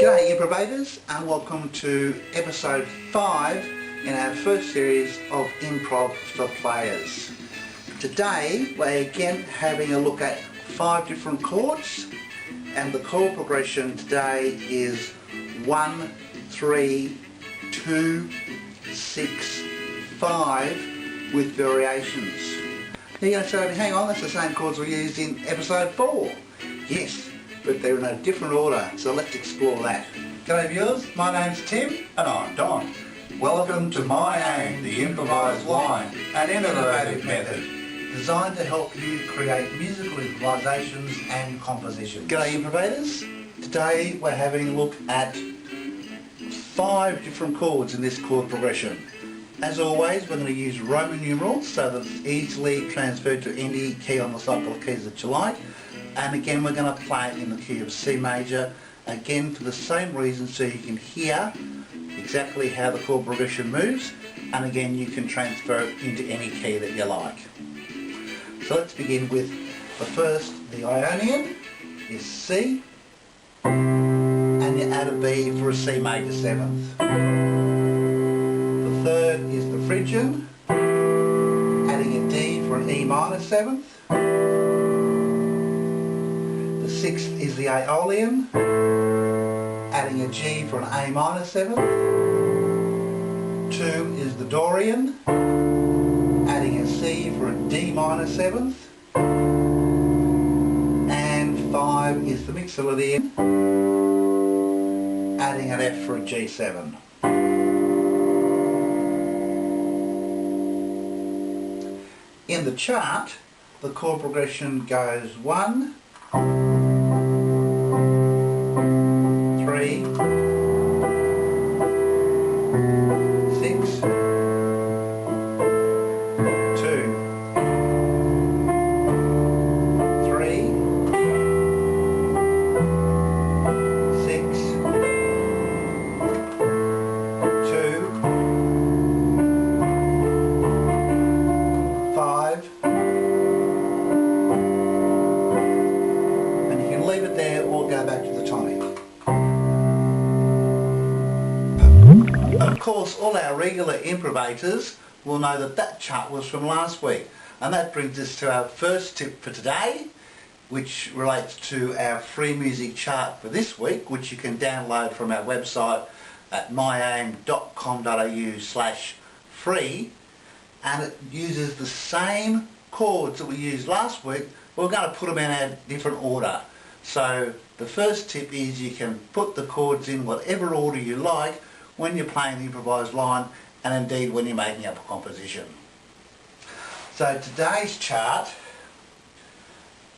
G'day improvisers, and welcome to episode 5 in our first series of Improv for Players. Today we're again having a look at 5 different chords, and the chord progression today is 1, 3, 2, 6, 5 with variations. You're going to say, hang on, that's the same chords we used in episode 4. Yes, but they're in a different order, so let's explore that. G'day viewers, my name's Tim and I'm Don. Welcome to miAim, the improvised line, an innovative method designed to help you create musical improvisations and compositions. G'day improvisers, today we're having a look at 5 different chords in this chord progression. As always, we're going to use Roman numerals so that it's easily transferred to any key on the cycle of keys that you like. And again, we're going to play it in the key of C major, again for the same reason, so you can hear exactly how the chord progression moves, and again you can transfer it into any key that you like. So let's begin with the first, the Ionian is C, and you add a B for a C major 7th. The third is the Phrygian, adding a D for an E minor 7th. The 6th is the Aeolian, adding a G for an A minor 7th. 2 is the Dorian, adding a C for a D minor 7th. And 5 is the Mixolydian, adding an F for a G7. In the chart, the chord progression goes 1, 3, 6, 2, 3, 6, 2, 5, and you can leave it there or go back to the tonic. Of course, all our regular improvisers will know that that chart was from last week, and that brings us to our first tip for today, which relates to our free music chart for this week, which you can download from our website at miaim.com.au/free, and it uses the same chords that we used last week. We're going to put them in a different order. So the first tip is you can put the chords in whatever order you like when you're playing the improvised line, and indeed when you're making up a composition. So today's chart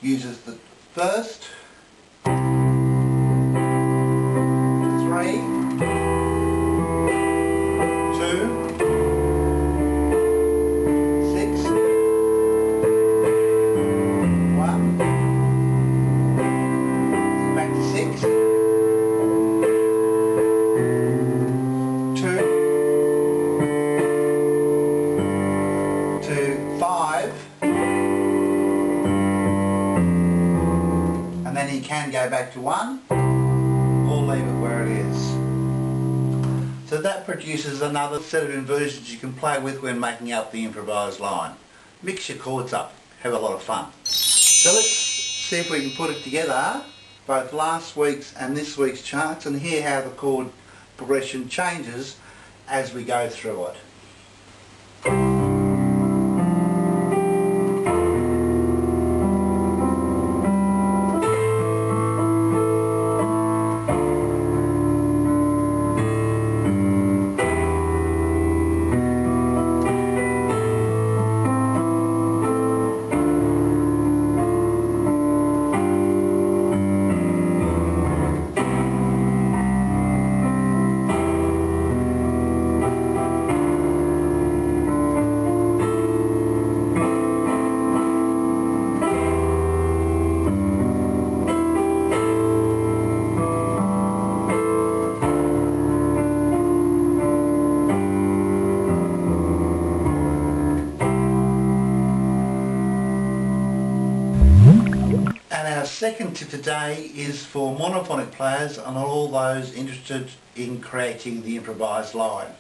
uses the first 3, 2, 6, 1, back to 6, 5, and then you can go back to 1 or leave it where it is. So that produces another set of inversions you can play with when making up the improvised line. Mix your chords up, have a lot of fun. So let's see if we can put it together, both last week's and this week's charts, and hear how the chord progression changes as we go through it. second tip today is for monophonic players and all those interested in creating the improvised line.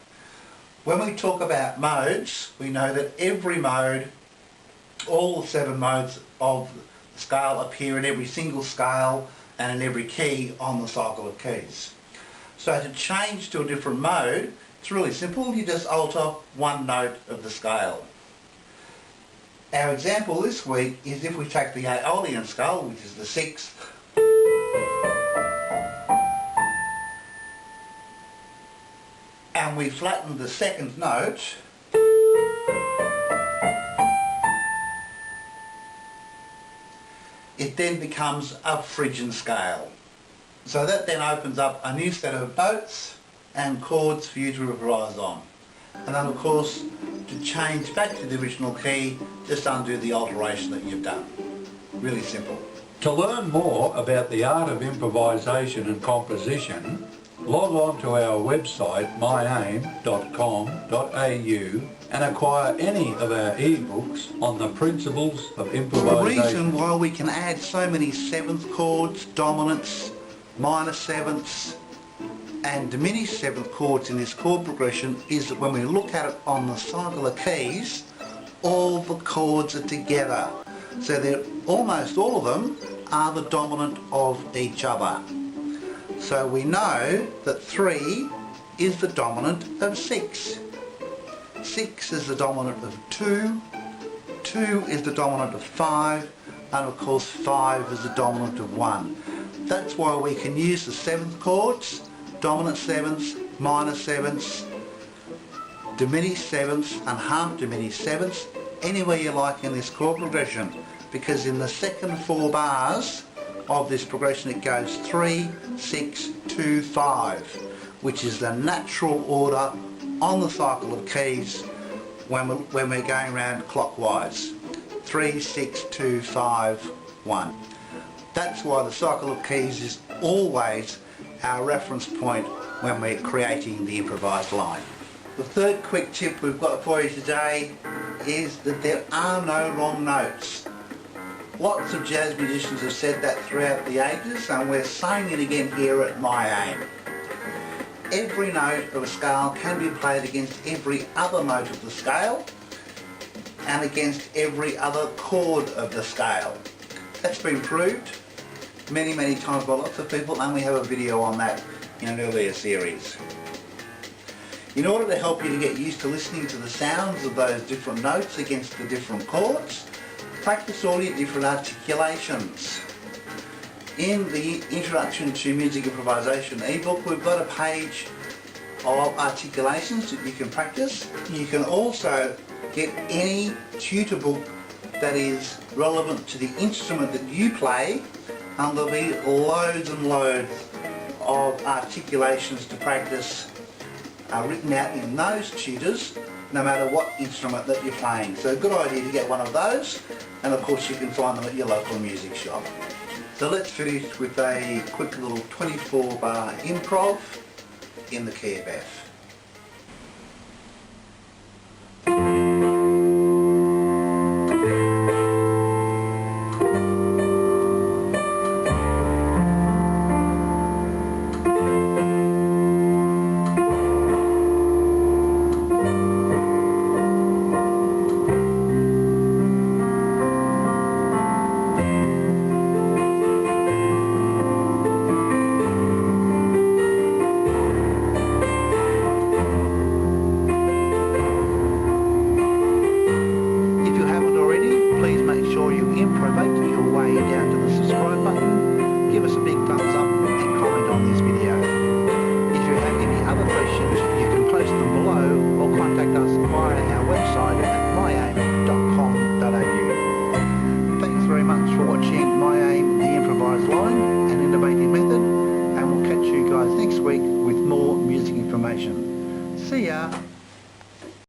When we talk about modes, we know that every mode, all the 7 modes of the scale appear in every single scale and in every key on the cycle of keys. So to change to a different mode, it's really simple. You just alter one note of the scale. Our example this week is if we take the AoTIL scale, which is the 6th, and we flatten the second note, it then becomes a Phrygian scale. So that then opens up a new set of notes and chords for you to improvise on. And then of course, to change back to the original key, just undo the alteration that you've done. Really simple. To learn more about the art of improvisation and composition, log on to our website miAim.com.au and acquire any of our ebooks on the principles of improvisation. The reason why we can add so many 7th chords, dominants, minor 7ths and diminished 7th chords in this chord progression is that when we look at it on the cycle of keys, all the chords are together. So they're almost all of them are the dominant of each other. So we know that 3 is the dominant of 6. 6 is the dominant of 2. 2 is the dominant of 5. And of course 5 is the dominant of 1. That's why we can use the 7th chords, dominant 7ths, minor 7ths, diminished 7ths and half diminished 7ths, anywhere you like in this chord progression, because in the second 4 bars of this progression it goes 3, 6, 2, 5, which is the natural order on the cycle of keys when we're going around clockwise. 3, 6, 2, 5, 1. That's why the cycle of keys is always our reference point when we're creating the improvised line. The third quick tip we've got for you today is that there are no wrong notes. Lots of jazz musicians have said that throughout the ages, and we're saying it again here at miAim. Every note of a scale can be played against every other note of the scale and against every other chord of the scale. That's been proved many times by lots of people, and we have a video on that in an earlier series. In order to help you to get used to listening to the sounds of those different notes against the different chords, practice all your different articulations. In the Introduction to Music Improvisation ebook, we've got a page of articulations that you can practice. You can also get any tutor book that is relevant to the instrument that you play, and there'll be loads and loads of articulations to practice written out in those tutors, no matter what instrument that you're playing. So a good idea to get one of those, and of course you can find them at your local music shop. So let's finish with a quick little 24 bar improv in the key of F.